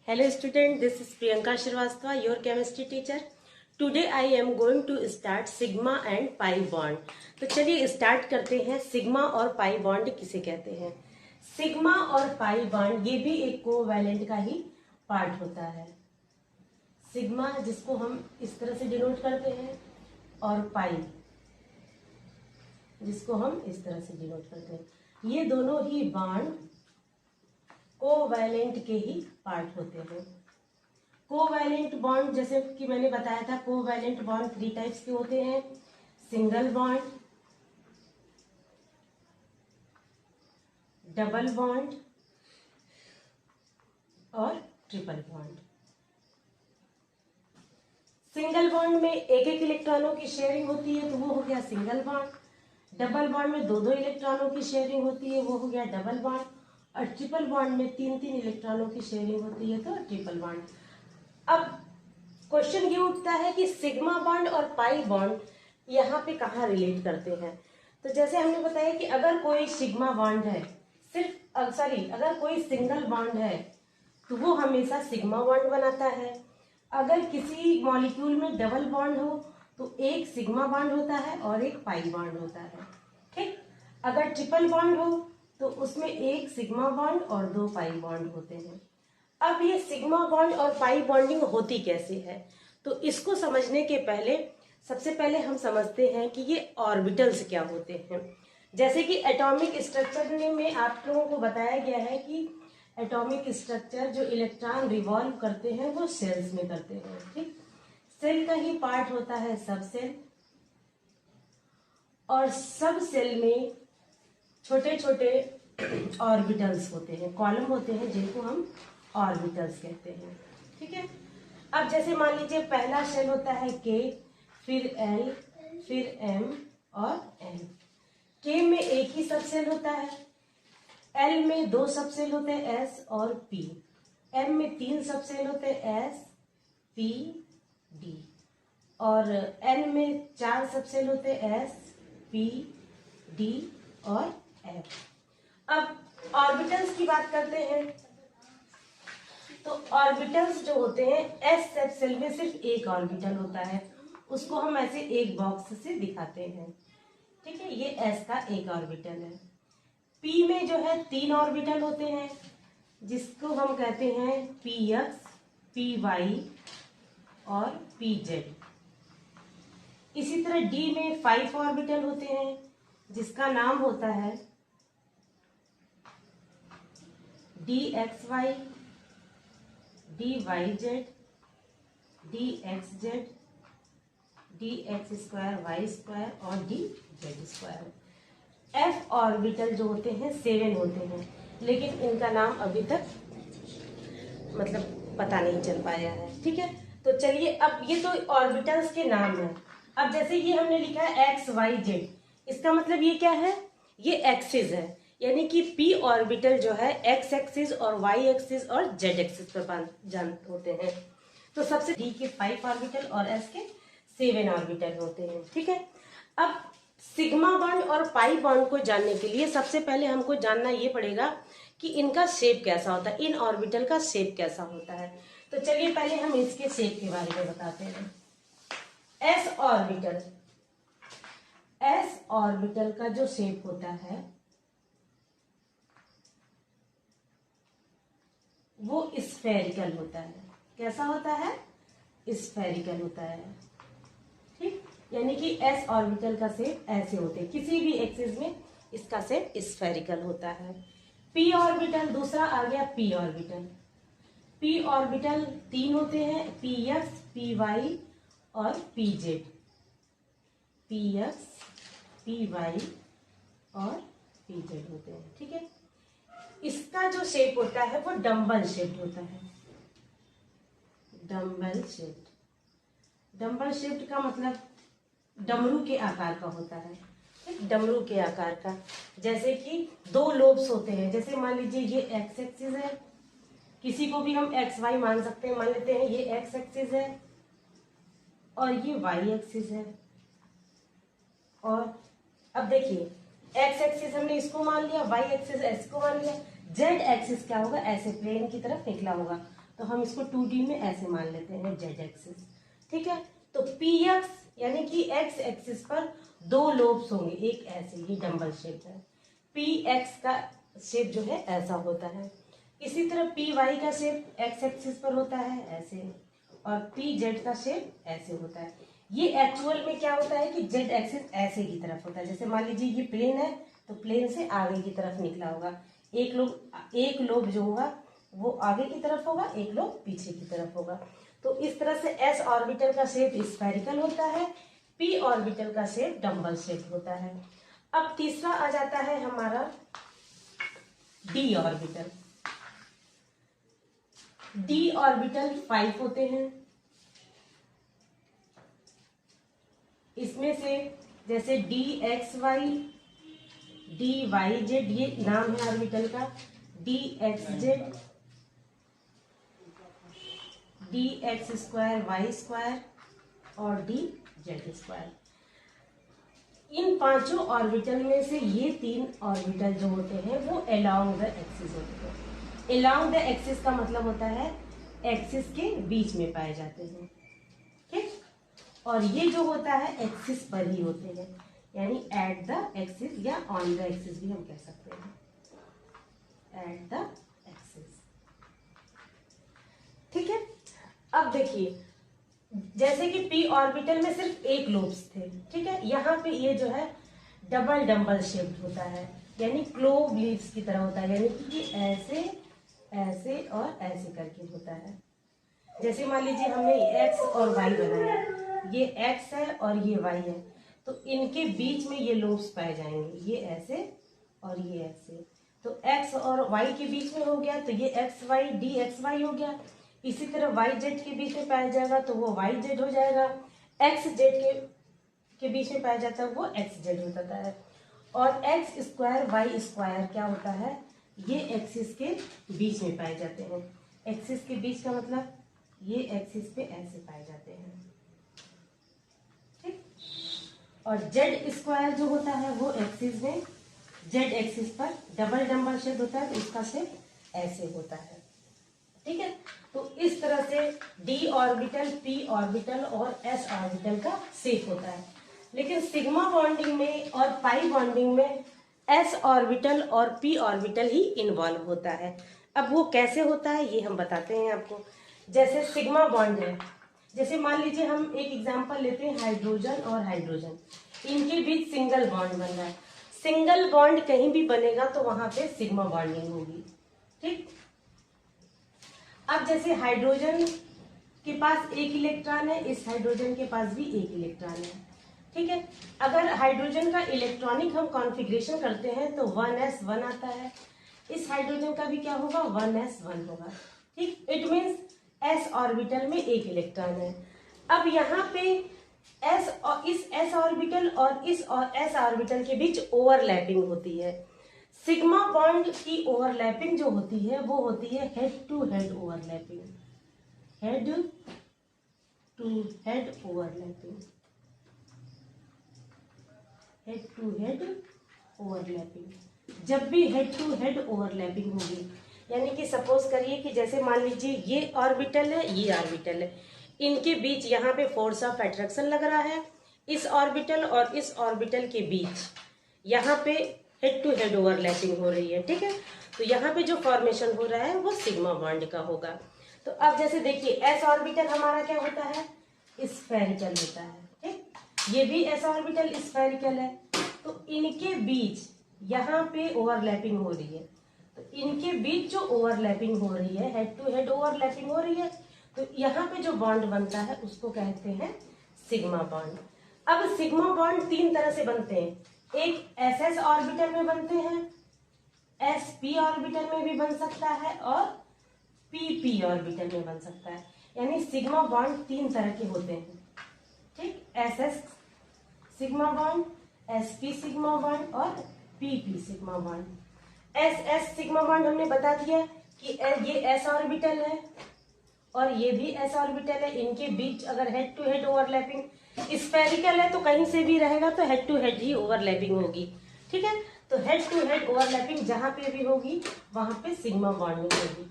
Hello student, this is Priyanka Shrivastava, your chemistry teacher. Today I am going to start sigma and pi bond. तो चलिए start करते हैं। Sigma और pi bond किसे कहते हैं? सिग्मा और पाई बॉन्ड ये भी एक कोवैलेंट का ही पार्ट होता है। सिग्मा जिसको हम इस तरह से डिनोट करते हैं और पाई जिसको हम इस तरह से डिनोट करते हैं, ये दोनों ही बॉन्ड कोवैलेंट के ही पार्ट होते हैं। कोवैलेंट बॉन्ड जैसे कि मैंने बताया था, कोवैलेंट बॉन्ड 3 टाइप्स के होते हैं: सिंगल बॉन्ड, डबल बॉन्ड और ट्रिपल बॉन्ड। सिंगल बॉन्ड में एक एक इलेक्ट्रॉनों की शेयरिंग होती है तो वो हो गया सिंगल बॉन्ड। डबल बॉन्ड में दो दो इलेक्ट्रॉनों की शेयरिंग होती है, वो हो गया डबल बॉन्ड। और ट्रिपल बॉन्ड में तीन तीन इलेक्ट्रॉनों की शेयरिंग होती है तो ट्रिपल बॉन्ड। अब क्वेश्चन ये उठता है कि सिग्मा बॉन्ड और पाई बॉन्ड यहाँ पे कहाँ रिलेट करते हैं। तो जैसे हमने बताया कि अगर कोई सिग्मा बॉन्ड है, अगर कोई सिंगल बॉन्ड है तो वो हमेशा सिग्मा बॉन्ड बनाता है। अगर किसी मॉलिक्यूल में डबल बॉन्ड हो तो एक सिग्मा बॉन्ड होता है और एक पाई बॉन्ड होता है। ठीक, अगर ट्रिपल बॉन्ड हो तो उसमें एक सिग्मा बॉन्ड और दो पाई बॉन्ड होते हैं। अब ये सिग्मा बॉन्ड और पाई बॉन्डिंग होती कैसे है, तो इसको समझने के पहले सबसे पहले हम समझते हैं कि ये ऑर्बिटल्स क्या होते हैं। जैसे कि एटॉमिक स्ट्रक्चर में आप लोगों को बताया गया है कि एटॉमिक स्ट्रक्चर जो इलेक्ट्रॉन रिवॉल्व करते हैं वो सेल्स में करते हैं। ठीक, सेल का ही पार्ट होता है सब सेल, और सब सेल में छोटे छोटे ऑर्बिटल्स होते हैं, कॉलम होते हैं जिनको हम ऑर्बिटल्स कहते हैं। ठीक है, अब जैसे मान लीजिए पहला शेल होता है के, फिर एल, फिर एम और एन। के में एक ही सबसेल होता है, एल में दो सबसेल होते हैं एस और पी, एम में तीन सबसेल होते हैं एस, पी, डी, और एन में चार सबसेल होते हैं एस, पी, डी और एफ। अब ऑर्बिटल्स की बात करते हैं तो ऑर्बिटल्स जो होते हैं, एस सबसेल में सिर्फ एक ऑर्बिटल होता है, उसको हम ऐसे एक बॉक्स से दिखाते हैं। ठीक है, ये एस का एक ऑर्बिटल है। पी में जो है तीन ऑर्बिटल होते हैं जिसको हम कहते हैं पी एक्स, पी वाई और पी जेड। इसी तरह डी में 5 ऑर्बिटल होते हैं जिसका नाम होता है d x y, d y z, d x z, d x square y square और d z square. F orbital जो होते हैं 7 होते हैं, लेकिन इनका नाम अभी तक पता नहीं चल पाया है। ठीक है, तो चलिए अब ये तो ऑर्बिटल्स के नाम है। अब जैसे ये हमने लिखा है एक्स वाई जेड, इसका मतलब ये क्या है, ये एक्सिस है, यानी कि पी ऑर्बिटल जो है एक्स एक्सिस और वाई एक्सिस और जेड एक्सिस पर जान होते हैं। तो सबसे डी के 5 ऑर्बिटल और एस के 7 ऑर्बिटल होते हैं। ठीक है, अब सिग्मा बॉन्ड और पाई बॉन्ड को जानने के लिए सबसे पहले हमको जानना ये पड़ेगा कि इनका शेप कैसा होता है, इन ऑर्बिटल का शेप कैसा होता है। तो चलिए पहले हम इसके शेप के बारे में बताते हैं। एस ऑर्बिटल, एस ऑर्बिटल का जो शेप होता है वो स्फेरिकल होता है। कैसा होता है, स्फेरिकल होता है। ठीक, यानी कि एस ऑर्बिटल का शेप ऐसे होते हैं, किसी भी एक्सिस में इसका शेप स्फेरिकल होता है। पी ऑर्बिटल, दूसरा आ गया पी ऑर्बिटल। पी ऑर्बिटल 3 होते हैं, पी एक्स, पी वाई और p z. P x, p y और पी जेड होते हैं। ठीक है, इसका जो शेप होता है वो डम्बल शेप होता है। डम्बल शेप, डम्बल शेप का मतलब डमरू के आकार का होता है। डमरू के आकार का, जैसे कि 2 लोब्स होते हैं। जैसे मान लीजिए ये एक्स एक्सिस है, किसी को भी हम एक्स वाई मान सकते हैं, मान लेते हैं ये एक्स एक्सिस है और ये वाई एक्सिस है। और अब देखिए एक्स एक्सिस हमने इसको मान लिया, वाई एक्सिस इसको मान लिया, जेड एक्सिस क्या होगा, ऐसे प्लेन की तरफ निकला होगा। तो हम इसको 2D में ऐसे मान लेते हैं जेड एक्सिस, ठीक है। तो पी एक्स यानी कि एक्स एक्सिस पर दो लोब्स होंगे, एक ऐसे, ये डंबल शेप है, पी एक्स का शेप जो है ऐसा होता है। इसी तरह पी वाई का शेप एक्स एक्सिस पर होता है ऐसे, और पी जेड का शेप ऐसे होता है। ये एक्चुअल में क्या होता है कि जेड एक्सिस ऐसे की तरफ होता है। जैसे मान लीजिए ये प्लेन है तो प्लेन से आगे की तरफ निकला होगा, एक लोब जो होगा वो आगे की तरफ होगा, एक लोब पीछे की तरफ होगा। तो इस तरह से एस ऑर्बिटल का शेप स्फेरिकल होता है, पी ऑर्बिटल का शेप डंबल शेप होता है। अब तीसरा आ जाता है हमारा डी ऑर्बिटल। डी ऑर्बिटल 5 होते हैं। इसमें से जैसे d x y, d y z, ये नाम है ऑर्बिटल का, d x z, d x square y square और डी जेड स्क्वायर। इन पांचों ऑर्बिटल में से ये 3 ऑर्बिटल जो होते हैं वो अलोंग द एक्सिस होते हैं। अलोंग द एक्सिस का मतलब होता है एक्सिस के बीच में पाए जाते हैं, ठीक। और ये जो होता है एक्सिस पर ही होते हैं, यानी एट द एक्सिस या ऑन द एक्सिस भी हम कह सकते हैं, एट द एक्सिस, ठीक है। अब देखिए, जैसे कि पी ऑर्बिटल में सिर्फ एक लोब्स थे, ठीक है, यहाँ पे ये जो है डबल डंबल शेप्ड होता है, यानी क्लोव लीव्स की तरह होता है, यानी कि ऐसे ऐसे और ऐसे करके होता है। जैसे मान लीजिए हमने एक्स और वाई बनाया, ये एक्स है और ये वाई है, तो इनके बीच में ये लोब्स पाए जाएंगे, ये ऐसे और ये ऐसे। तो एक्स और वाई के बीच में हो गया तो ये x y d x y हो गया। इसी तरह वाई जेड के बीच में पाया जाएगा तो वो वाई जेड हो जाएगा। एक्स जेड के बीच में पाया जाता है वो एक्स जेड हो जाता है। और एक्स स्क्वायर वाई स्क्वायर क्या होता है, ये एक्सिस के बीच में पाए जाते हैं। एक्सिस के बीच का मतलब ये एक्सिस पे ऐसे पाए जाते हैं, ठीक। और जेड स्क्वायर जो होता है वो एक्सिस में, जेड एक्सिस पर डबल डंबल शेप होता है तो इसका शेप ऐसे होता है, ठीक है। तो इस तरह से डी ऑर्बिटल, पी ऑर्बिटल और एस ऑर्बिटल का शेप होता है। लेकिन सिग्मा बॉन्डिंग में और पाई बॉन्डिंग में एस ऑर्बिटल और पी ऑर्बिटल ही इन्वॉल्व होता है। अब वो कैसे होता है ये हम बताते हैं आपको। जैसे सिग्मा बॉन्ड है, जैसे मान लीजिए हम एक एग्जांपल लेते हैं, हाइड्रोजन और हाइड्रोजन, इनके बीच सिंगल बॉन्ड बन रहा है। सिंगल बॉन्ड कहीं भी बनेगा तो वहां पे सिग्मा बॉन्डिंग होगी, ठीक। अब जैसे हाइड्रोजन के पास एक इलेक्ट्रॉन है, इस हाइड्रोजन के पास भी एक इलेक्ट्रॉन है, ठीक है। अगर हाइड्रोजन का इलेक्ट्रॉनिक हम कॉन्फ़िगरेशन करते हैं तो 1s1 आता है, इस हाइड्रोजन का भी क्या होगा, 1s1 होगा, ठीक। इट मीन्स s ऑर्बिटल में एक इलेक्ट्रॉन है। अब यहाँ पे s और इस s ऑर्बिटल और इस s ऑर्बिटल के बीच ओवरलैपिंग होती है। सिग्मा बॉन्ड की ओवरलैपिंग जो होती है वो होती है head to head overlapping, head to head overlapping, head to head overlapping. जब भी हेड टू हेड ओवरलैपिंग होगी, यानी कि सपोज करिए कि जैसे मान लीजिए ये ऑर्बिटल है, ये ऑर्बिटल है, इनके बीच यहाँ पे फोर्स ऑफ अट्रैक्शन लग रहा है, इस ऑर्बिटल और इस ऑर्बिटल के बीच यहाँ पे हेड टू हेड ओवरलैपिंग हो रही है, ठीक है। तो यहाँ पे जो फॉर्मेशन हो रहा है वो सिग्मा बॉन्ड का होगा। तो अब जैसे देखिए एस ऑर्बिटल हमारा क्या होता है, स्फेरिकल होता है, ठीक। ये भी एस ऑर्बिटल स्फेरिकल है, तो इनके बीच यहाँ पे ओवरलैपिंग हो रही है, तो इनके बीच जो ओवरलैपिंग हो रही है, हेड टू हेड ओवरलैपिंग हो रही है, तो यहाँ पे जो बॉन्ड बनता है उसको कहते हैं सिग्मा बॉन्ड। अब सिग्मा बॉन्ड 3 तरह से बनते हैं, एक एस एस ऑर्बिटल में बनते हैं, एस पी ऑर्बिटल में भी बन सकता है और पी पी ऑर्बिटल में बन सकता है। यानी सिग्मा बॉन्ड 3 तरह के होते हैं, ठीक। S S sigma bond, S P sigma bond और P P sigma bond. S S sigma bond हमने बता दिया कि ये एस ऑर्बिटल है और ये भी एस ऑर्बिटल है, इनके बीच अगर head to head overlapping spherical है तो कहीं से भी रहेगा तो हेड टू हेड ही ओवरलैपिंग होगी, ठीक है। तो हेड टू हेड ओवरलैपिंग जहां पे भी होगी वहां पे सिग्मा बॉन्डिंग होगी।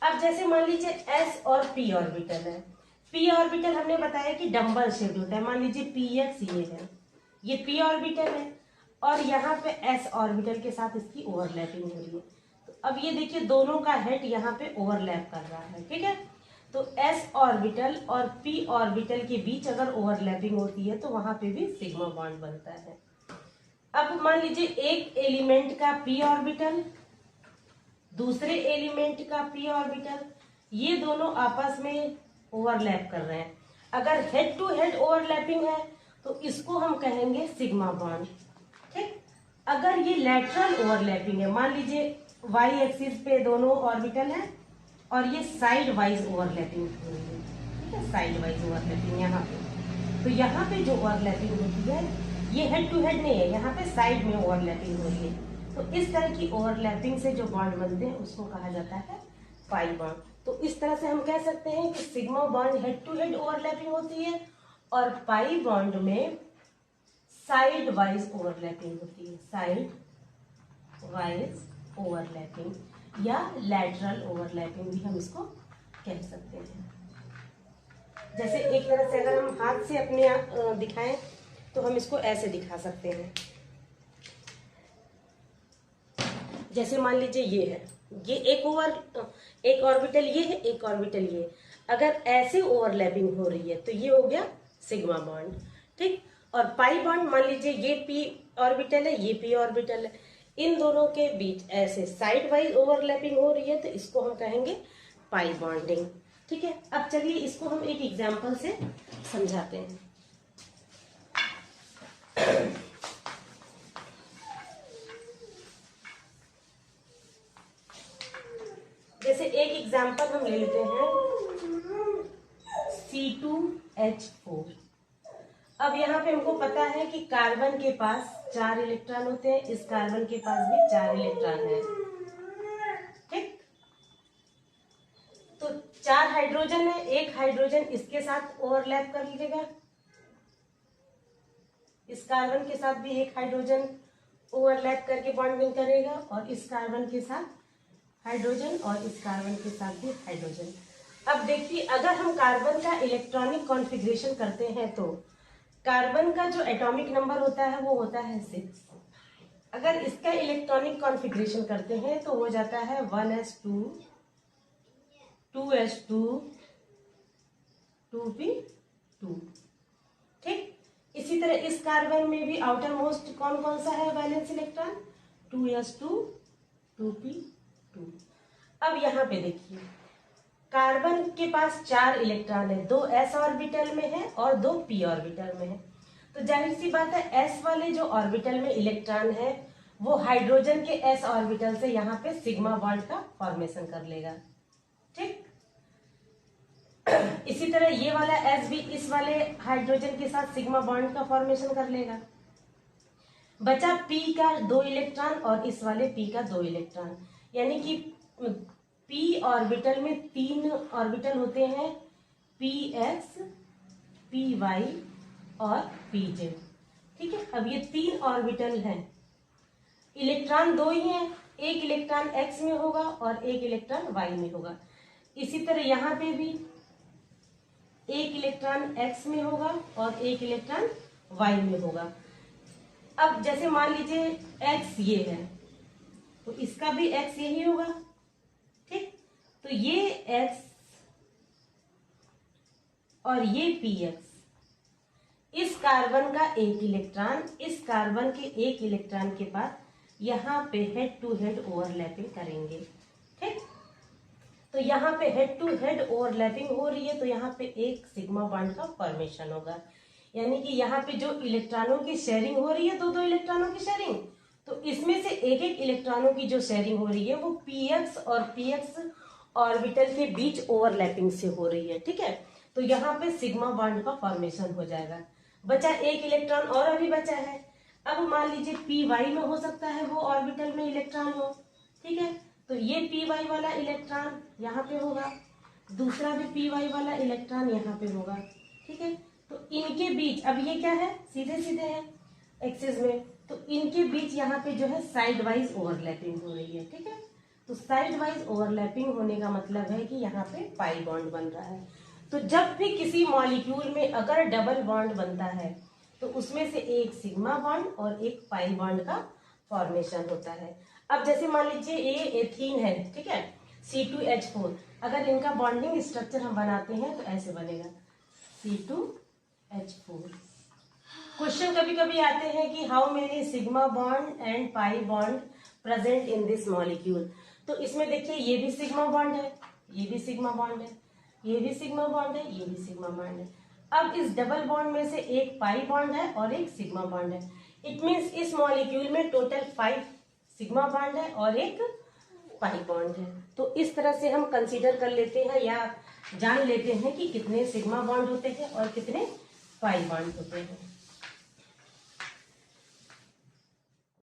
अब जैसे मान लीजिए s और p ऑर्बिटल है। p ऑर्बिटल हमने बताया कि डम्बल शेप होता है। मान लीजिए px ये है, ये p ऑर्बिटल है और यहाँ पे s ऑर्बिटल के साथ इसकी ओवरलैपिंग हो रही है। तो अब ये देखिए दोनों का हेड यहाँ पे ओवरलैप कर रहा है, ठीक है। तो s ऑर्बिटल और p ऑर्बिटल के बीच अगर ओवरलैपिंग होती है तो वहां पे भी सिग्मा बॉन्ड बनता है। अब मान लीजिए एक एलिमेंट का p ऑर्बिटल, दूसरे एलिमेंट का p ऑर्बिटल, ये दोनों आपस में ओवरलैप कर रहे हैं। अगर हेड टू हेड ओवरलैपिंग है तो इसको हम कहेंगे सिग्मा बॉन्ड, ठीक। अगर ये लैटरल ओवरलैपिंग है, मान लीजिए y एक्सिस पे दोनों ऑर्बिटल है और ये साइड वाइज ओवरलैपिंग हो रही है, ठीक है, साइड वाइज ओवरलैपिंग यहाँ पे, तो यहाँ पे जो ओवरलैपिंग होती है ये हेड टू हेड नहीं है, यहाँ पे साइड में ओवरलैपिंग हो रही है। तो इस तरह की ओवरलैपिंग से जो बॉन्ड बनते हैं उसको कहा जाता है पाई बॉन्ड। तो इस तरह से हम कह सकते हैं कि sigma bond head to head overlapping होती है और पाई बॉन्ड में साइड वाइज ओवरलैपिंग होती है, साइड वाइज ओवरलैपिंग या लैटरल ओवरलैपिंग भी हम इसको कह सकते हैं। जैसे एक तरह से अगर हम हाथ से अपने दिखाएं तो हम इसको ऐसे दिखा सकते हैं। जैसे मान लीजिए ये है, ये एक ऑर्बिटल ये है, एक ऑर्बिटल ये है। अगर ऐसे ओवरलैपिंग हो रही है तो ये हो गया सिग्मा बॉन्ड, ठीक। और पाई बॉन्ड मान लीजिए ये p ऑर्बिटल है, ये p ऑर्बिटल है, इन दोनों के बीच ऐसे साइड वाइज ओवरलैपिंग हो रही है तो इसको हम कहेंगे पाई बॉन्डिंग, ठीक है। अब चलिए इसको हम एक एग्जांपल से समझाते हैं। जैसे एक एग्जांपल हम ले लेते हैं C2H4। अब यहाँ पे हमको पता है कि कार्बन के पास 4 इलेक्ट्रॉन होते हैं, इस कार्बन के पास भी 4 इलेक्ट्रॉन है, ठीक। तो 4 हाइड्रोजन है, एक हाइड्रोजन इसके साथ ओवरलैप कर लीजिएगा, इस कार्बन के साथ भी एक हाइड्रोजन ओवरलैप करके बॉन्डिंग करेगा और इस कार्बन के साथ हाइड्रोजन और इस कार्बन के साथ भी हाइड्रोजन। अब देखिए अगर हम कार्बन का इलेक्ट्रॉनिक कॉन्फ़िगरेशन करते हैं तो कार्बन का जो एटॉमिक नंबर होता है वो होता है 6। अगर इसका इलेक्ट्रॉनिक कॉन्फ़िगरेशन करते हैं तो हो जाता है 1s2 2s2 2p2, ठीक। इसी तरह इस कार्बन में भी आउटर मोस्ट कौन कौन सा है वैलेंस इलेक्ट्रॉन, 2s2 2p2। अब यहाँ पे देखिए कार्बन के पास 4 इलेक्ट्रॉन है, 2 s ऑर्बिटल में है और 2 p ऑर्बिटल में है। तो जाहिर सी बात है s वाले जो ऑर्बिटल में इलेक्ट्रॉन है वो हाइड्रोजन के s ऑर्बिटल से यहाँ पे सिग्मा बॉन्ड का फॉर्मेशन कर लेगा, ठीक। इसी तरह ये वाला S भी इस वाले हाइड्रोजन के साथ सिग्मा बॉन्ड का फॉर्मेशन कर लेगा। बचा P का 2 इलेक्ट्रॉन और इस वाले P का 2 इलेक्ट्रॉन, यानी कि P ऑर्बिटल में 3 ऑर्बिटल होते हैं, Px Py और Pz, ठीक है। अब ये 3 ऑर्बिटल हैं, इलेक्ट्रॉन 2 ही हैं, एक इलेक्ट्रॉन x में होगा और एक इलेक्ट्रॉन y में होगा। इसी तरह यहाँ पे भी एक इलेक्ट्रॉन x में होगा और एक इलेक्ट्रॉन y में होगा। अब जैसे मान लीजिए x ये है तो इसका भी x यही होगा, ठीक। तो ये x और ये px, इस कार्बन का एक इलेक्ट्रॉन इस कार्बन के एक इलेक्ट्रॉन के पास यहाँ पे हेड टू हेड ओवरलैपिंग करेंगे, ठीक। तो यहाँ पे हेड टू हेड ओवरलैपिंग हो रही है तो यहाँ पे एक सिग्मा बॉन्ड का फॉर्मेशन होगा, यानी कि यहाँ पे जो इलेक्ट्रॉनों की शेयरिंग हो रही है, 2 इलेक्ट्रॉनों की शेयरिंग, तो इसमें से एक इलेक्ट्रॉनों की जो शेयरिंग हो रही है वो px और px ऑर्बिटल के बीच ओवरलैपिंग से हो रही है, ठीक है। तो यहाँ पे सिग्मा बॉन्ड का फॉर्मेशन हो जाएगा। बचा एक इलेक्ट्रॉन और अभी बचा है। अब मान लीजिए py में हो सकता है वो ऑर्बिटल में इलेक्ट्रॉन हो, ठीक है। तो ये py वाला इलेक्ट्रॉन यहाँ पे होगा, दूसरा भी py वाला इलेक्ट्रॉन यहाँ पे होगा, ठीक है। तो इनके बीच अब ये क्या है, सीधे सीधे है एक्सिस में, तो इनके बीच यहाँ पे जो है साइड वाइज ओवरलैपिंग हो रही है, ठीक है। तो साइड वाइज ओवरलैपिंग होने का मतलब है कि यहाँ पे पाई बॉन्ड बन रहा है। तो जब भी किसी मॉलिक्यूल में अगर डबल बॉन्ड बनता है तो उसमें से एक सिग्मा बॉन्ड और एक पाई बॉन्ड का फॉर्मेशन होता है। अब जैसे मान लीजिए ये एथीन है, ठीक है, C2H4, अगर इनका बॉन्डिंग स्ट्रक्चर हम बनाते हैं तो ऐसे बनेगा C2H4। क्वेश्चन कभी कभी आते हैं कि how many sigma bond and pi bond present in this molecule. तो इसमें देखिए ये भी सिग्मा बॉन्ड है, ये भी सिग्मा बॉन्ड है, ये भी सिग्मा बॉन्ड है, ये भी सिग्मा बॉन्ड है। अब इस डबल बॉन्ड में से एक पाई बॉन्ड है और एक सिग्मा बॉन्ड है। इट मीन्स इस मॉलिक्यूल में टोटल 5 सिग्मा बॉन्ड है और एक पाई बॉन्ड है। तो इस तरह से हम कंसीडर कर लेते हैं या जान लेते हैं कि कितने सिग्मा बॉन्ड होते हैं और कितने पाई बॉन्ड होते हैं।